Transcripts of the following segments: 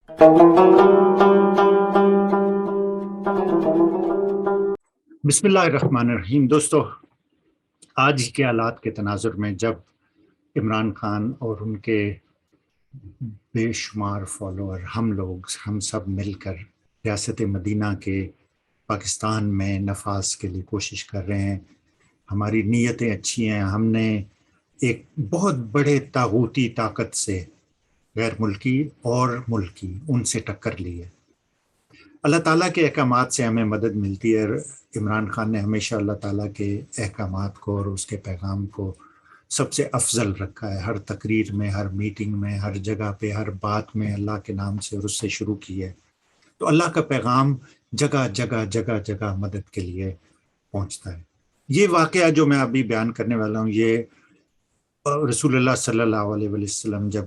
بسم اللہ الرحمن الرحیم۔ دوستو، آج کے حالات کے تناظر میں جب عمران خان اور ان کے بے شمار فالوور ہم سب مل کر ریاست مدینہ کے پاکستان میں نفاذ کے لیے کوشش کر رہے ہیں، ہماری نیتیں اچھی ہیں، ہم نے ایک بہت بڑے طاغوتی طاقت سے، غیر ملکی اور ملکی، ان سے ٹکر لی ہے۔ اللہ تعالیٰ کے احکامات سے ہمیں مدد ملتی ہے۔ عمران خان نے ہمیشہ اللہ تعالیٰ کے احکامات کو اور اس کے پیغام کو سب سے افضل رکھا ہے۔ ہر تقریر میں، ہر میٹنگ میں، ہر جگہ پہ، ہر بات میں اللہ کے نام سے اور اس سے شروع کی ہے۔ تو اللہ کا پیغام جگہ جگہ جگہ جگہ مدد کے لیے پہنچتا ہے۔ یہ واقعہ جو میں ابھی بیان کرنے والا ہوں، یہ رسول اللہ صلی اللہ علیہ وسلم جب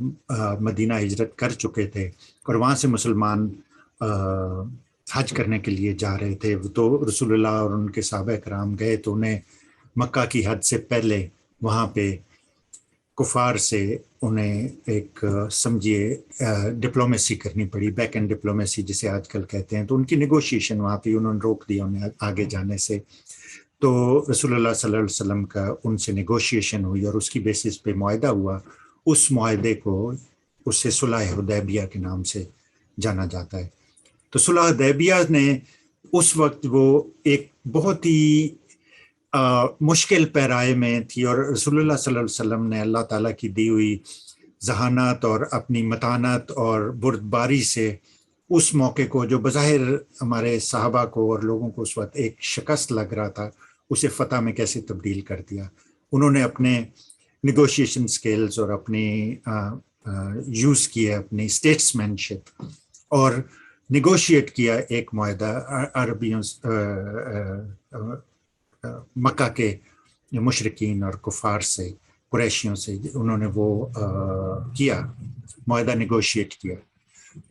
مدینہ ہجرت کر چکے تھے اور وہاں سے مسلمان حج کرنے کے لیے جا رہے تھے، تو رسول اللہ اور ان کے صحابہ کرام گئے تو انہیں مکہ کی حد سے پہلے وہاں پہ کفار سے انہیں ایک سمجھیے ڈپلومیسی کرنی پڑی، بیک اینڈ ڈپلومیسی جسے آج کل کہتے ہیں۔ تو ان کی نیگوشیشن وہاں پہ انہوں نے روک دیا انہیں آگے جانے سے۔ تو رسول اللہ صلی اللہ علیہ وسلم کا ان سے نیگوشیشن ہوئی اور اس کی بیسس پہ معاہدہ ہوا۔ اس معاہدے کو اسے صلح حدیبیہ کے نام سے جانا جاتا ہے۔ تو صلح حدیبیہ نے اس وقت وہ ایک بہت ہی مشکل پیرائے میں تھی، اور رسول اللہ صلی اللہ علیہ وسلم نے اللہ تعالیٰ کی دی ہوئی ذہانت اور اپنی متانت اور بردباری سے اس موقع کو، جو بظاہر ہمارے صحابہ کو اور لوگوں کو اس وقت ایک شکست لگ رہا تھا، اسے فتح میں کیسے تبدیل کر دیا۔ انہوں نے اپنے نیگوشیشن سکلز اور اپنی یوز کیا اپنی اسٹیٹس مین شپ اور نیگوشیٹ کیا ایک معاہدہ عربیوں مکہ کے مشرکین اور کفار سے، قریشیوں سے، انہوں نے وہ کیا معاہدہ، نیگوشیٹ کیا۔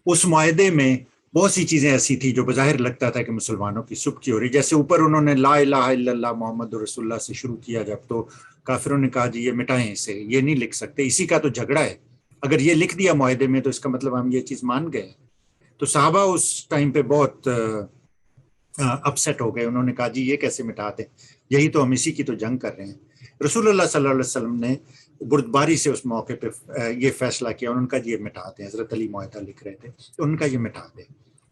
اس معاہدے میں بہت سی چیزیں ایسی تھی جو بظاہر لگتا تھا کہ مسلمانوں کی سب کی ہو رہی، جیسے اوپر انہوں نے لا الہ الا اللہ محمد رسول اللہ سے شروع کیا، جب تو کافروں نے کہا جی یہ مٹائیں اسے، یہ نہیں لکھ سکتے، اسی کا تو جھگڑا ہے، اگر یہ لکھ دیا معاہدے میں تو اس کا مطلب ہم یہ چیز مان گئے۔ تو صحابہ اس ٹائم پہ بہت اپسیٹ ہو گئے، انہوں نے کہا جی یہ کیسے مٹاتے، یہی تو ہم اسی کی تو جنگ کر رہے ہیں۔ رسول اللہ صلی اللہ علیہ وسلم نے بردباری سے اس موقع پہ یہ فیصلہ کیا، ان کا یہ مٹاتے ہیں۔ حضرت علی معاہدہ لکھ رہے تھے تو ان کا یہ مٹا دیں۔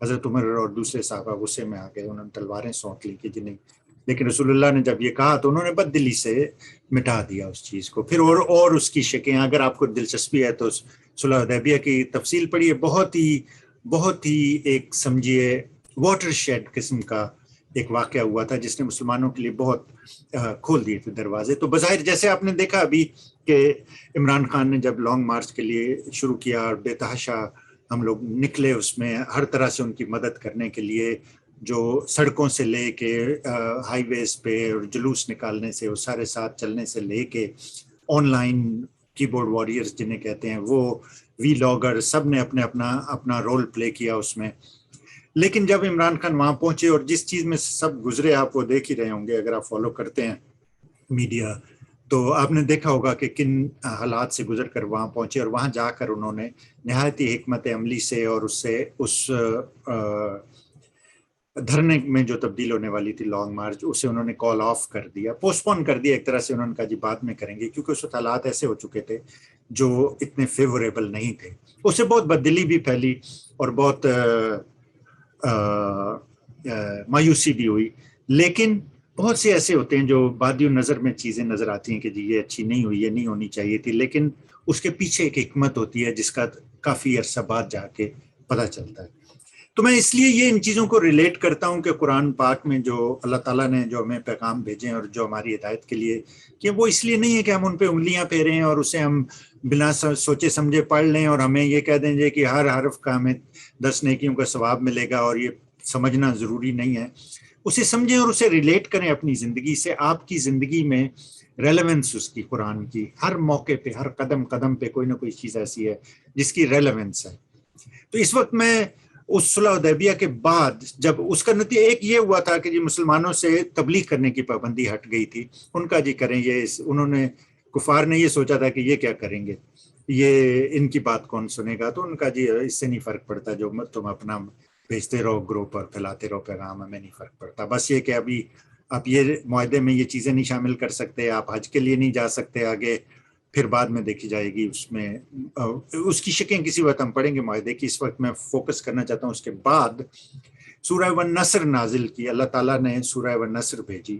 حضرت عمر اور دوسرے صحابہ غصے میں آ گئے، انہوں نے تلواریں سونٹ لی کہ جی نہیں، لیکن رسول اللہ نے جب یہ کہا تو انہوں نے بد دلی سے مٹا دیا اس چیز کو۔ پھر اور اس کی شکیں، اگر آپ کو دلچسپی ہے تو صلح حدیبیہ کی تفصیل پڑھیے، بہت ہی ایک سمجھیے واٹر شیڈ قسم کا ایک واقعہ ہوا تھا جس نے مسلمانوں کے لیے بہت کھول دیے تھے دروازے۔ تو بظاہر جیسے آپ نے دیکھا ابھی کہ عمران خان نے جب لانگ مارچ کے لیے شروع کیا اور بے تحاشا ہم لوگ نکلے اس میں ہر طرح سے ان کی مدد کرنے کے لیے، جو سڑکوں سے لے کے ہائی ویز پہ اور جلوس نکالنے سے، وہ سارے ساتھ چلنے سے لے کے آن لائن کی بورڈ واریئرز جنہیں کہتے ہیں، وہ وی لاگر، سب نے اپنا رول پلے کیا اس میں۔ لیکن جب عمران خان وہاں پہنچے اور جس چیز میں سب گزرے، آپ وہ دیکھ ہی رہے ہوں گے اگر آپ فالو کرتے ہیں میڈیا، تو آپ نے دیکھا ہوگا کہ کن حالات سے گزر کر وہاں پہنچے، اور وہاں جا کر انہوں نے نہایت ہی حکمت عملی سے اور اس دھرنے میں جو تبدیل ہونے والی تھی لانگ مارچ، اسے انہوں نے کال آف کر دیا، پوسٹ پون کر دیا ایک طرح سے۔ انہوں نے کہا جی بعد میں کریں گے، کیونکہ اس وقت حالات ایسے ہو چکے تھے جو اتنے فیوریبل نہیں تھے۔ اس سے بہت بددلی بھی پھیلی اور بہت مایوسی بھی ہوئی، لیکن بہت سے ایسے ہوتے ہیں جو بادی نظر میں چیزیں نظر آتی ہیں کہ جی یہ اچھی نہیں ہوئی، یہ نہیں ہونی چاہیے تھی، لیکن اس کے پیچھے ایک حکمت ہوتی ہے جس کا کافی عرصہ بعد جا کے پتہ چلتا ہے۔ تو میں اس لیے یہ ان چیزوں کو ریلیٹ کرتا ہوں کہ قرآن پاک میں جو اللہ تعالیٰ نے جو ہمیں پیغام بھیجے ہیں اور جو ہماری ہدایت کے لیے، کہ وہ اس لیے نہیں ہے کہ ہم ان پہ انگلیاں پھیریں اور اسے ہم بنا سوچے سمجھے پڑھ لیں اور ہمیں یہ کہہ دیں کہ ہر حرف کا ہمیں 10 نیکیوں کا ثواب ملے گا، اور یہ سمجھنا ضروری نہیں ہے۔ اسے سمجھیں اور اسے ریلیٹ کریں اپنی زندگی سے۔ آپ کی زندگی میں ریلیونس اس کی، قرآن کی ہر موقع پہ، ہر قدم قدم پہ کوئی نہ کوئی چیز ایسی ہے جس کی ریلیونس ہے۔ تو اس وقت میں اس صلح حدیبیہ کے بعد، جب اس کا نتیجہ ایک یہ ہوا تھا کہ جی مسلمانوں سے تبلیغ کرنے کی پابندی ہٹ گئی تھی، ان کا جی کریں یہ، انہوں نے کفار نے یہ سوچا تھا کہ یہ کیا کریں گے، یہ ان کی بات کون سنے گا؟ تو ان کا جی اس سے نہیں فرق پڑتا، جو تم اپنا بھیجتے رہو گروپ اور پھیلاتے رہو پیغام، ہمیں نہیں فرق پڑتا. بس یہ کہ ابھی آپ یہ معاہدے میں یہ چیزیں نہیں شامل کر سکتے، آپ حج کے لیے نہیں جا سکتے آگے، پھر بعد میں دیکھی جائے گی اس میں اس کی شکیں کسی وقت ہم پڑھیں گے معاہدے کی. اس وقت میں فوکس کرنا چاہتا ہوں اس کے بعد سورہ والنصر نازل کی. اللہ تعالیٰ نے سورہ والنصر بھیجی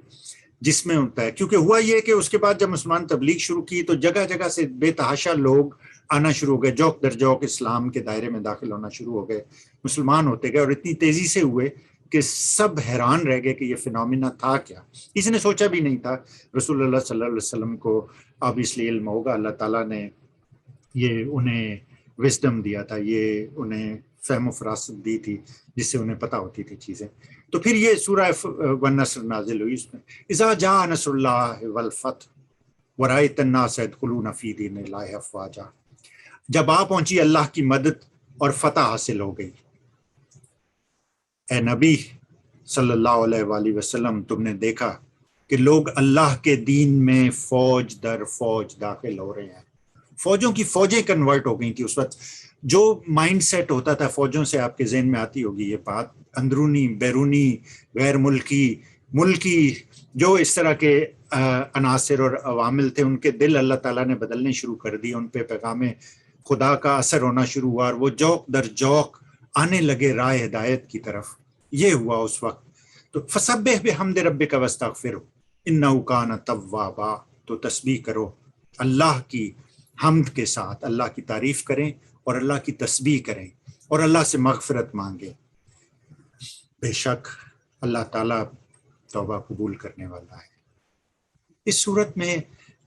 جس میں ہوتا ہے، کیونکہ ہوا یہ کہ اس کے بعد جب مسلمان تبلیغ شروع کی تو جگہ جگہ سے بے تحاشا لوگ آنا شروع ہو گئے، جوک در جوک اسلام کے دائرے میں داخل ہونا شروع ہو گئے، مسلمان ہوتے گئے، اور اتنی تیزی سے ہوئے کہ سب حیران رہ گئے کہ یہ فینومینا تھا کیا. کسی نے سوچا بھی نہیں تھا. رسول اللہ صلی اللہ علیہ وسلم کو اب اس لیے علم ہوگا، اللہ تعالیٰ نے یہ انہیں وزڈم دیا تھا، یہ انہیں فہم و فراست دی تھی جس سے انہیں پتہ ہوتی تھی چیزیں. تو پھر یہ سورہ والنصر نازل ہوئی. اس میں اذا جاء نصر اللہ والفتح ورأیت الناس يدخلون فی دین اللہ افواجا، جب آ پہنچی اللہ کی مدد اور فتح حاصل ہو گئی. اے نبی صلی اللہ علیہ وآلہ وسلم، تم نے دیکھا کہ لوگ اللہ کے دین میں فوج در فوج داخل ہو رہے ہیں. فوجوں کی فوجیں کنورٹ ہو گئی تھی اس وقت. جو مائنڈ سیٹ ہوتا تھا فوجوں سے، آپ کے ذہن میں آتی ہوگی یہ بات، اندرونی بیرونی غیر ملکی ملکی، جو اس طرح کے عناصر اور عوامل تھے، ان کے دل اللہ تعالیٰ نے بدلنے شروع کر دیے، ان پہ پیغام خدا کا اثر ہونا شروع ہوا، اور وہ جوک در جوک آنے لگے راہ ہدایت کی طرف. یہ ہوا اس وقت. تو فسبح بحمد ربک واستغفرہ انہ کان توابا، تو تسبیح کرو اللہ کی حمد کے ساتھ، اللہ کی تعریف کریں اور اللہ کی تسبیح کریں اور اللہ سے مغفرت مانگیں، بے شک اللہ تعالیٰ توبہ قبول کرنے والا ہے. اس صورت میں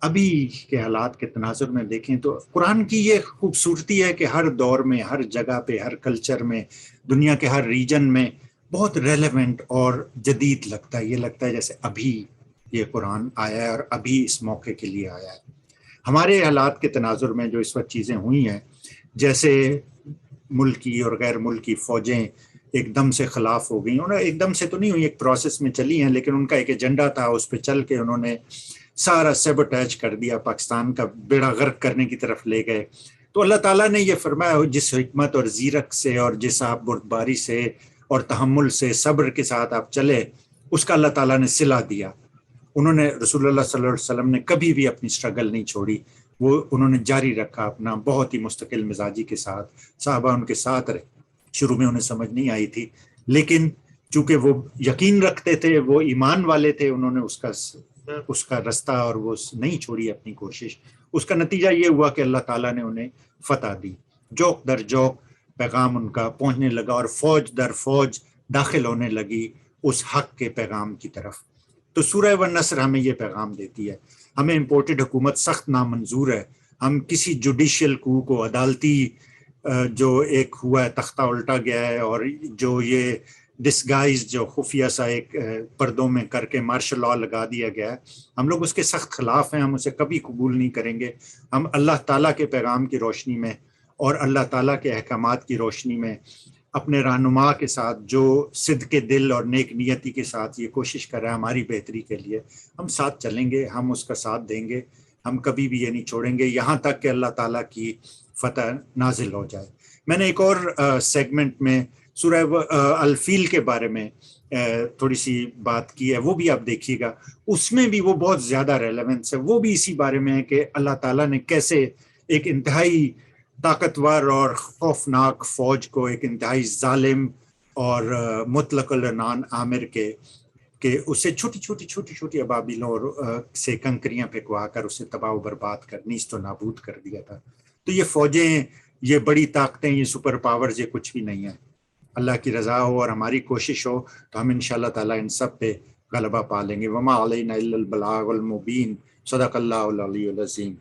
ابھی کے حالات کے تناظر میں دیکھیں تو قرآن کی یہ خوبصورتی ہے کہ ہر دور میں، ہر جگہ پہ، ہر کلچر میں، دنیا کے ہر ریجن میں بہت ریلیونٹ اور جدید لگتا ہے. یہ لگتا ہے جیسے ابھی یہ قرآن آیا ہے اور ابھی اس موقع کے لیے آیا ہے. ہمارے حالات کے تناظر میں جو اس وقت چیزیں ہوئی ہیں، جیسے ملکی اور غیر ملکی فوجیں ایک دم سے خلاف ہو گئیں. انہیں ایک دم سے تو نہیں ہوئی، ایک پروسیس میں چلی ہیں، لیکن ان کا ایک ایجنڈا تھا، اس پہ چل کے انہوں نے سارا سیبوٹیج کر دیا، پاکستان کا بیڑا غرق کرنے کی طرف لے گئے. تو اللہ تعالیٰ نے یہ فرمایا، جس حکمت اور زیرک سے اور جس آپ بردباری سے اور تحمل سے، صبر کے ساتھ آپ چلے، اس کا اللہ تعالیٰ نے صلہ دیا. انہوں نے، رسول اللہ صلی اللہ علیہ وسلم نے کبھی بھی اپنی سٹرگل نہیں چھوڑی، وہ انہوں نے جاری رکھا اپنا بہت ہی مستقل مزاجی کے ساتھ. صحابہ ان کے ساتھ رہے. شروع میں انہیں سمجھ نہیں آئی تھی، لیکن چونکہ وہ یقین رکھتے تھے، وہ ایمان والے تھے، انہوں نے اس کا رستہ اور وہ نہیں چھوڑی اپنی کوشش. اس کا نتیجہ یہ ہوا کہ اللہ تعالیٰ نے انہیں فتح دی. جوک در جوک پیغام ان کا پہنچنے لگا اور فوج در فوج داخل ہونے لگی اس حق کے پیغام کی طرف. تو سورہ والنصر ہمیں یہ پیغام دیتی ہے. ہمیں امپورٹڈ حکومت سخت نامنظور ہے. ہم کسی جوڈیشل کو عدالتی جو ایک ہوا ہے تختہ الٹا گیا ہے، اور جو یہ ڈسگائز جو خفیہ سا ایک پردوں میں کر کے مارشل لاء لگا دیا گیا ہے، ہم لوگ اس کے سخت خلاف ہیں. ہم اسے کبھی قبول نہیں کریں گے. ہم اللہ تعالیٰ کے پیغام کی روشنی میں اور اللہ تعالیٰ کے احکامات کی روشنی میں اپنے رہنما کے ساتھ، جو صدق دل اور نیک نیتی کے ساتھ یہ کوشش کر رہا ہے ہماری بہتری کے لیے، ہم ساتھ چلیں گے، ہم اس کا ساتھ دیں گے. ہم کبھی بھی یہ نہیں چھوڑیں گے یہاں تک کہ اللہ تعالیٰ کی فتح نازل ہو جائے. میں نے ایک اور سیگمنٹ میں سورہ الفیل کے بارے میں تھوڑی سی بات کی ہے، وہ بھی آپ دیکھیے گا. اس میں بھی وہ بہت زیادہ ریلیونس ہے. وہ بھی اسی بارے میں ہے کہ اللہ تعالیٰ نے کیسے ایک انتہائی طاقتور اور خوفناک فوج کو، ایک انتہائی ظالم اور مطلق العنان عامر کے اسے چھوٹی چھوٹی چھوٹی چھوٹی ابابیلوں سے کنکریاں پھینکوا کر اسے تباہ و برباد کر، نیست و نابود کر دیا تھا. تو یہ فوجیں، یہ بڑی طاقتیں، یہ سپر پاورز، یہ کچھ بھی نہیں ہے. اللہ کی رضا ہو اور ہماری کوشش ہو تو ہم انشاءاللہ تعالیٰ ان سب پہ غلبہ پا لیں گے. وما علینا الا البلاغ المبین. صدق اللہ العلی العظیم.